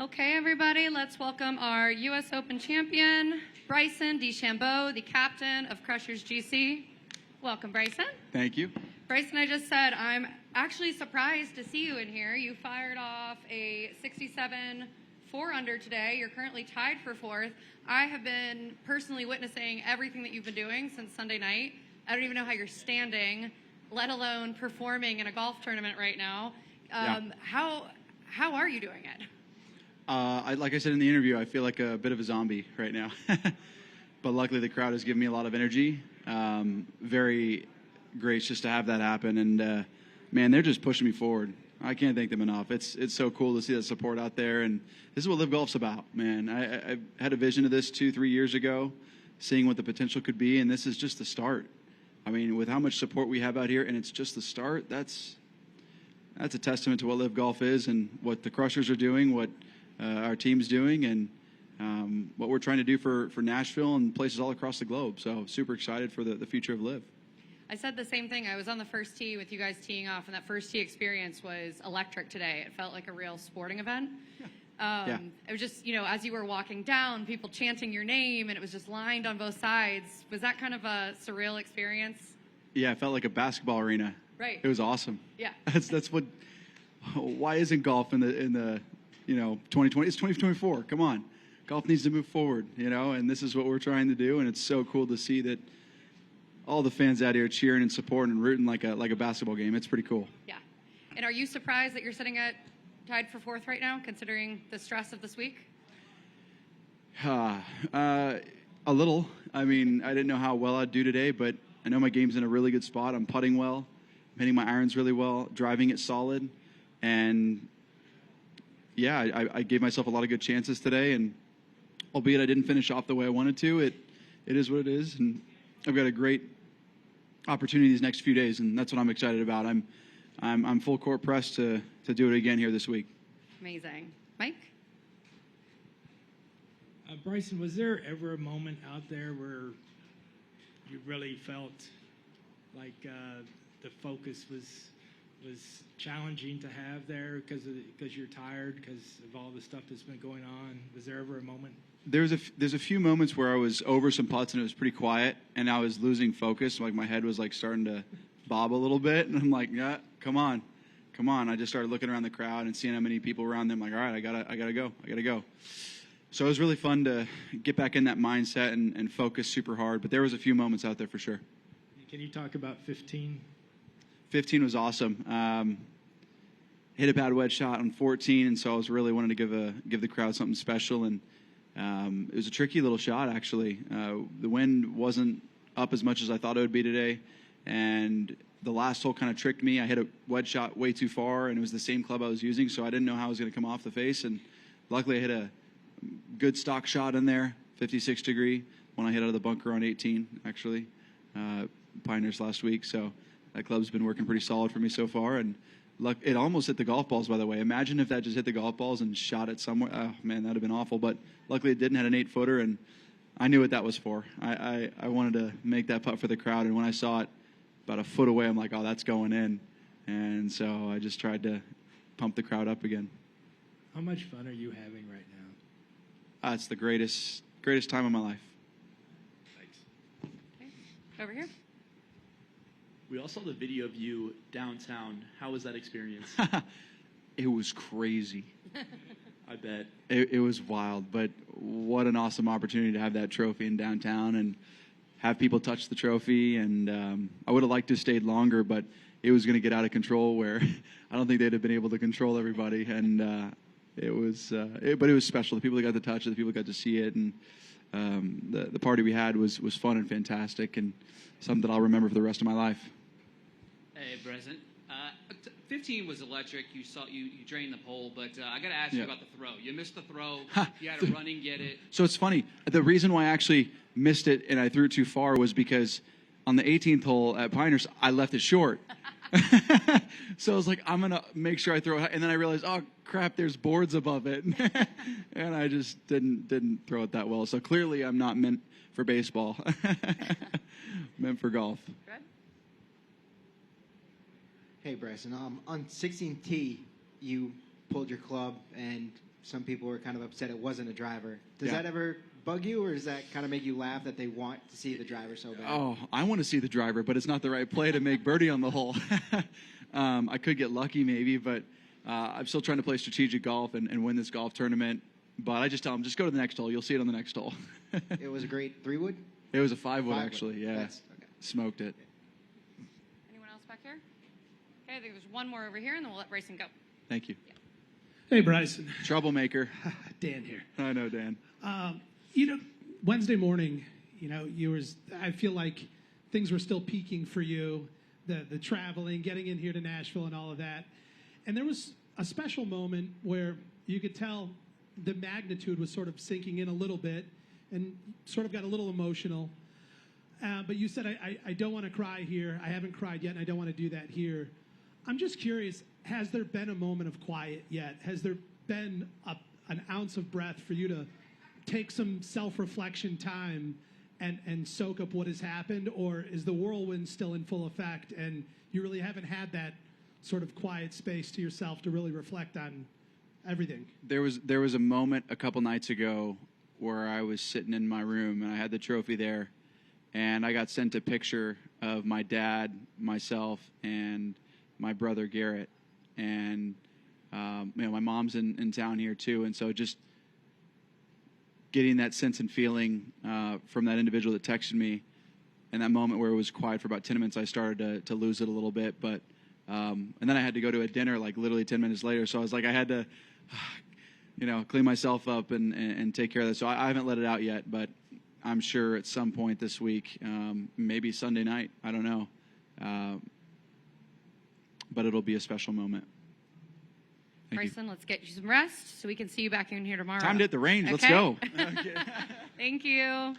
Okay, everybody, let's welcome our U.S. Open champion, Bryson DeChambeau, the captain of Crushers GC. Welcome, Bryson. Thank you. Bryson, I just said I'm actually surprised to see you in here. You fired off a 67 4-under today. You're currently tied for fourth. I have been personally witnessing everything that you've been doing since Sunday night. I don't even know how you're standing, let alone performing in a golf tournament right now. How are you doing it? Like I said in the interview, I feel like a bit of a zombie right now. But luckily the crowd has given me a lot of energy. Very gracious to have that happen. And, man, they're just pushing me forward. I can't thank them enough. It's so cool to see that support out there. And this is what LIV Golf's about, man. I had a vision of this 2-3 years ago, seeing what the potential could be. And this is just the start. I mean, with how much support we have out here, and it's just the start, that's a testament to what LIV Golf is and what the Crushers are doing, what our team's doing, and what we're trying to do for Nashville and places all across the globe. So super excited for the future of LIV. I said the same thing. I was on the first tee with you guys teeing off, and that first tee experience was electric today. It felt like a real sporting event. Yeah. It was just, as you were walking down, people chanting your name, and it was just lined on both sides. Was that kind of a surreal experience? Yeah, it felt like a basketball arena. Right. It was awesome. Yeah. That's what. Why isn't golf in the 2020? It's 2024. Come on, golf needs to move forward. And this is what we're trying to do. And it's so cool to see that all the fans out here cheering and supporting and rooting like a basketball game. It's pretty cool. Yeah. And are you surprised that you're sitting tied for fourth right now, considering the stress of this week? A little. I mean, I didn't know how well I'd do today, but I know my game's in a really good spot. I'm putting well, I'm hitting my irons really well, driving it solid, and yeah, I gave myself a lot of good chances today, and albeit I didn't finish off the way I wanted to, it is what it is, and I've got a great opportunity these next few days, and that's what I'm excited about. I'm full court pressed to do it again here this week. Amazing. Mike? Bryson, was there ever a moment out there where you really felt like the focus was challenging to have there because you're tired because of all the stuff that's been going on? Was there ever a moment? There's a few moments where I was over some putts and it was pretty quiet and I was losing focus. Like my head was like starting to bob a little bit, and I'm like, yeah, come on. I just started looking around the crowd and seeing how many people around them. Like, all right, I gotta go. So it was really fun to get back in that mindset and focus super hard. But there was a few moments out there for sure. Can you talk about 15? 15 was awesome. Hit a bad wedge shot on 14, and so I was really wanting to give the crowd something special. And it was a tricky little shot, actually. The wind wasn't up as much as I thought it would be today, and the last hole kind of tricked me. I hit a wedge shot way too far, and it was the same club I was using, so I didn't know how it was going to come off the face. And luckily, I hit a good stock shot in there, 56 degree, when I hit out of the bunker on 18, actually, Pinehurst last week. So that club's been working pretty solid for me so far, and it almost hit the golf balls, by the way. Imagine if that just hit the golf balls and shot it somewhere. Oh, man, that would have been awful. But luckily it didn't. Had an 8-footer, and I knew what that was for. I wanted to make that putt for the crowd, and when I saw it about a foot away, I'm like, oh, that's going in. And so I just tried to pump the crowd up again. How much fun are you having right now? It's the greatest time of my life. Thanks. Okay. Over here. We all saw the video of you downtown. How was that experience? It was crazy. I bet. It was wild, but what an awesome opportunity to have that trophy in downtown and have people touch the trophy. And I would have liked to have stayed longer, but it was going to get out of control where I don't think they'd have been able to control everybody. And it was special. The people that got to touch it, the people that got to see it, and the party we had was fun and fantastic, and something that I'll remember for the rest of my life. Hey, Bryson. 15 was electric. You drained the pole, but I got to ask you about the throw. You missed the throw. You had to run and get it. So it's funny. The reason why I actually missed it and I threw it too far was because on the 18th hole at Pinehurst, I left it short. So I was like, I'm going to make sure I throw it. And then I realized, oh, crap, there's boards above it. And I just didn't throw it that well. So clearly I'm not meant for baseball. Meant for golf. Fred? Hey, Bryson. On 16th tee, you pulled your club and some people were kind of upset it wasn't a driver. Does Yeah. that ever bug you, or does that kind of make you laugh that they want to see the driver so bad? Oh, I want to see the driver, but it's not the right play to make birdie on the hole. I could get lucky maybe, but I'm still trying to play strategic golf and win this golf tournament. But I just tell them, just go to the next hole. You'll see it on the next hole. It was a great 3-wood? It was a 5-wood, 5-wood. actually. Yeah, Okay. smoked it. Anyone else back here? Okay, I think there's one more over here, and then we'll let Bryson go. Thank you. Hey, Bryson. Troublemaker. Dan here. I know, Dan. Wednesday morning, I feel like things were still peaking for you, the traveling, getting in here to Nashville and all of that. And there was a special moment where you could tell the magnitude was sort of sinking in a little bit and sort of got a little emotional. But you said, I don't want to cry here. I haven't cried yet, and I don't want to do that here. I'm just curious, has there been a moment of quiet yet? Has there been an ounce of breath for you to take some self-reflection time and soak up what has happened? Or is the whirlwind still in full effect and you really haven't had that sort of quiet space to yourself to really reflect on everything? There was a moment a couple nights ago where I was sitting in my room and I had the trophy there, and I got sent a picture of my dad, myself, and my brother Garrett, and my mom's in town here too, and so just getting that sense and feeling from that individual that texted me, and that moment where it was quiet for about 10 minutes, I started to lose it a little bit, but and then I had to go to a dinner like literally 10 minutes later, so I was like, I had to clean myself up and take care of that. So I haven't let it out yet, but I'm sure at some point this week, maybe Sunday night, I don't know, but it'll be a special moment. Thank you. Bryson, let's get you some rest so we can see you back in here tomorrow. Time to hit the range. Let's Okay? go. Thank you.